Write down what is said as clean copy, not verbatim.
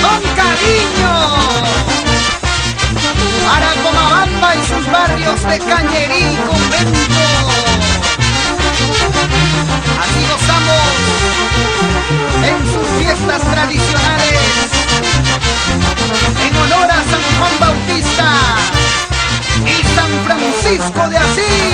Con cariño para Comabamba y sus barrios de Cañerí y Convento. Así gozamos en sus fiestas tradicionales en honor a San Juan Bautista y San Francisco de Asís.